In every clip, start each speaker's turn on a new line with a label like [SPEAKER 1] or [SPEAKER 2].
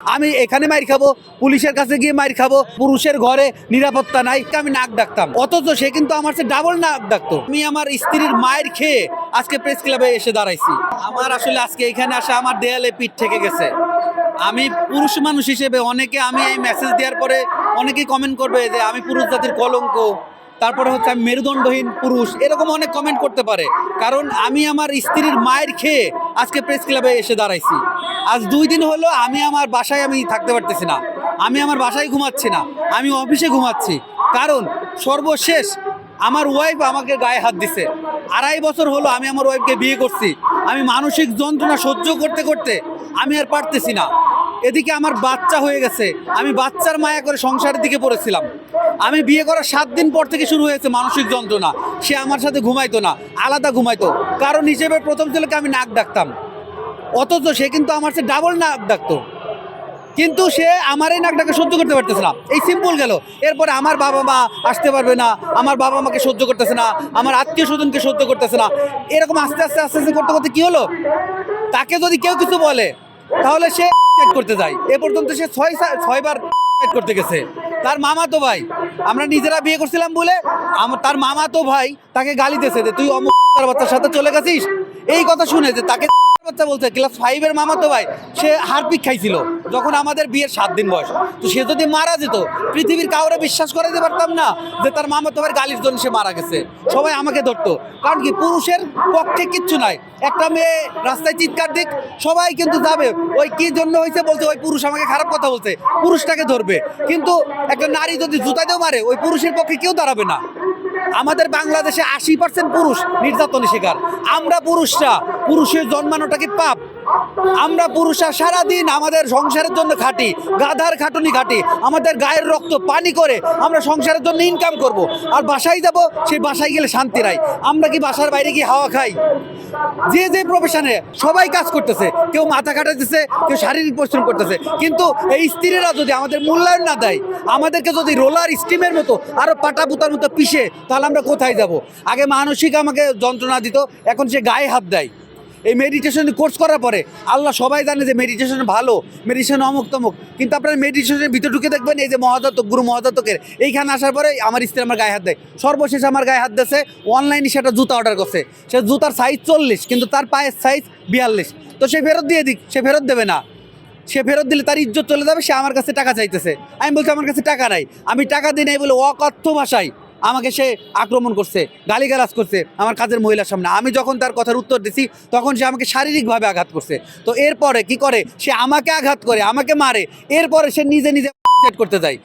[SPEAKER 1] আমি এখানে মাইর খাবো, পুলিশের কাছে গিয়ে মাইর খাবো, পুরুষের ঘরে নিরাপত্তা নাই, আমি নাক ডাকতাম। অথচ সে কিন্তু আমার সাথে ডাবল নাক ডাকতো। আমি আমার স্ত্রীর মায়ের খেয়ে আজকে প্রেস ক্লাবে এসে দাঁড়াইছি। আমার আসলে আজকে এখানে আসা আমার দেয়ালে পিঠ থেকে গেছে। আমি পুরুষ মানুষ হিসেবে আমি এই মেসেজ দেওয়ার পরে অনেকেই কমেন্ট করবে যে আমি পুরুষ জাতির কলঙ্ক, তারপরে হচ্ছে আমি মেরুদণ্ডহীন পুরুষ, এরকম অনেক কমেন্ট করতে পারে। কারণ আমি আমার স্ত্রীর মায়ের খেয়ে আজকে প্রেস ক্লাবে এসে দাঁড়াইছি। আজ 2 দিন হলো আমি আমার বাসায় থাকতে পারতেছি না। আমি আমার বাসায় ঘুমাচ্ছি না, আমি অফিসে ঘুমাচ্ছি। কারণ সর্বশেষ আমার ওয়াইফ আমাকে গায়ে হাত দিছে। 2.5 বছর হলো আমি আমার ওয়াইফকে বিয়ে করছি। আমি মানসিক যন্ত্রণা সহ্য করতে করতে আমি আর পারতেছি না। এদিকে আমার বাচ্চা হয়ে গেছে, আমি বাচ্চার মায়া করে সংসারের দিকে পড়েছিলাম। আমি বিয়ে করার 7 দিন পর থেকে শুরু হয়েছে মানসিক যন্ত্রণা। সে আমার সাথে ঘুমাইতো না, আলাদা ঘুমাইতো। কারণ হিসেবে প্রথম ছেলেকে আমি নাক ডাকতাম, অথচ সে কিন্তু আমার সাথে ডাবল নাক ডাকতো। কিন্তু সে আমার এই নাকটাকে সহ্য করতে পারতেছে না। এই সিম্পল গেল। এরপরে আমার বাবা মা আসতে পারবে না, আমার বাবা মাকে সহ্য করতেছে না, আমার আত্মীয় স্বজনকে সহ্য করতেছে না। এরকম আস্তে আস্তে আস্তে আস্তে করতে করতে কী হলো, তাকে যদি কেউ কিছু বলে তাহলে সে করতে যায়। এ পর্যন্ত সে 6 বার করতে গেছে। তার মামাতো ভাই, আমরা নিজেরা বিয়ে করছিলাম বলে তার মামাতো ভাই তাকে গালি দিয়েছে যে তুই অমুক বাচ্চার সাথে চলে গেছিস। এই কথা শুনে যে তাকে বাচ্চা বলছে, ক্লাস 5-এর মামাতো ভাই, সে হারপিক খাইছিল যখন আমাদের বিয়ের 7 দিন বয়স। তো সে যদি মারা যেত, পৃথিবীর কাউরে বিশ্বাস করাতে পারতাম না যে তার মামাতো ভাইয়ের গালির জন্য সে মারা গেছে। সবাই আমাকে ধরতো। কারণ কি, পুরুষের পক্ষে কিচ্ছু নাই। একটা মেয়ে রাস্তায় চিৎকার দিক, সবাই কিন্তু যাবে, ওই কি জন্য হয়েছে বলছে, ওই পুরুষ আমাকে খারাপ কথা বলছে, পুরুষটাকে ধরবে। কিন্তু একটা নারী যদি জুতাতেও মারে, ওই পুরুষের পক্ষে কেউ দাঁড়াবে না। আমাদের বাংলাদেশে 80% পুরুষ নির্যাতনের শিকার। আমরা পুরুষের জন্মানোটা কি পাপ? আমরা পুরুষরা সারাদিন আমাদের সংসারের জন্য খাটি, গাধার খাটুনি খাটি, আমাদের গায়ের রক্ত পানি করে আমরা সংসারের জন্য ইনকাম করব। আর বাসায় যাব, সেই বাসায় গেলে শান্তি নাই। আমরা কি বাসার বাইরে গিয়ে হাওয়া খাই? যে যে প্রফেশনে সবাই কাজ করতেছে, কেউ মাথা খাটাতেছে, কেউ শারীরিক পরিশ্রম করতেছে। কিন্তু এই স্ত্রীরা যদি আমাদের মূল্যায়ন না দেয়, আমাদেরকে যদি রোলার স্টিমের মতো আরো পাটা বুতার মতো পিষে, তাহলে আমরা কোথায় যাব? আগে মানসিক আমাকে যন্ত্রণা দিত, এখন সে গায়ে হাত দেয়। এই মেডিটেশন কোর্স করার পরে আল্লাহ সবাই জানে যে মেডিটেশন ভালো, মেডিটেশন অমুক তমুক। কিন্তু আপনারা মেডিটেশনের ভিতরে ঢুকে দেখবেন, এই যে মহাজাতক, গুরু মহাজাতকের এইখানে আসার পরে আমার স্ত্রী আমার গায়ে হাত দেয়। সর্বশেষ আমার গায়ে হাত দিয়েছে, অনলাইনে সেটা জুতা অর্ডার করছে। সে জুতার সাইজ 40, কিন্তু তার পায়ের সাইজ 42। তো সে ফেরত দিয়ে দিক, সে ফেরত দেবে না। সে ফেরত দিলে তার ইজ্জত চলে যাবে। সে আমার কাছে টাকা চাইতেছে। আমি বলছি আমার কাছে টাকা নাই, আমি টাকা দিই নাই বলে অকথ্য ভাষায় আমাকে সে আক্রমণ করছে, গালিগালাজ করছে আমার কাজের মহিলার সামনে। আমি যখন তার কথার উত্তর দিছি, তখন সে আমাকে শারীরিকভাবে আঘাত করছে। তো এরপরে কি করে, সে আমাকে আঘাত করে, আমাকে মারে। এরপরে সে নিজে নিজে করতে যায়,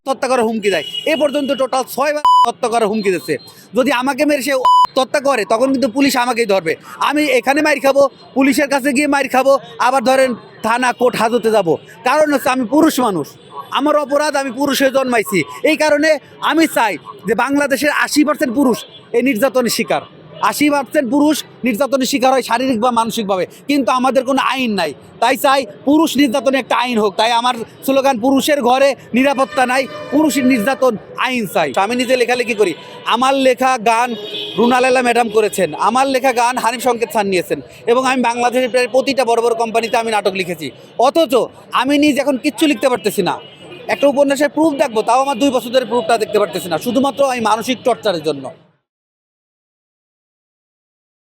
[SPEAKER 1] হত্যা করার হুমকি দেয়। এ পর্যন্ত টোটাল 6 বার হত্যা করার হুমকি দিচ্ছে। যদি আমাকে মেরে সে হত্যা করে, তখন কিন্তু পুলিশ আমাকেই ধরবে। আমি এখানে মাইর খাবো, পুলিশের কাছে গিয়ে মাইর খাবো, আবার ধরেন থানা কোর্ট হাজতে যাব। কারণ হচ্ছে আমি পুরুষ মানুষ, আমার অপরাধ, আমি পুরুষে জন্মাইছি। এই কারণে আমি চাই যে বাংলাদেশের 80% পুরুষ এই নির্যাতনের শিকার। 80% পুরুষ নির্যাতনের শিকার হয় শারীরিক বা মানসিকভাবে, কিন্তু আমাদের কোনো আইন নাই। তাই চাই পুরুষ নির্যাতনের একটা আইন হোক। তাই আমার স্লোগান, পুরুষের ঘরে নিরাপত্তা নাই, পুরুষের নির্যাতন আইন চাই। আমি নিজে লেখালেখি করি। আমার লেখা গান রুনা লায়লা ম্যাডাম করেছেন, আমার লেখা গান হানিফ সংকেত স্যার নিয়েছেন, এবং আমি বাংলাদেশের প্রায় প্রতিটা বড় বড় কোম্পানিতে আমি নাটক লিখেছি। অথচ আমি নিজে এখন কিচ্ছু লিখতে পারতেছি না। একটা উপন্যাসের প্রুফ দেখবো, তাও আমার 2 বছর ধরে প্রুফটা দেখতে পারতেছি না, শুধুমাত্র আমি মানসিক টর্চারের জন্য।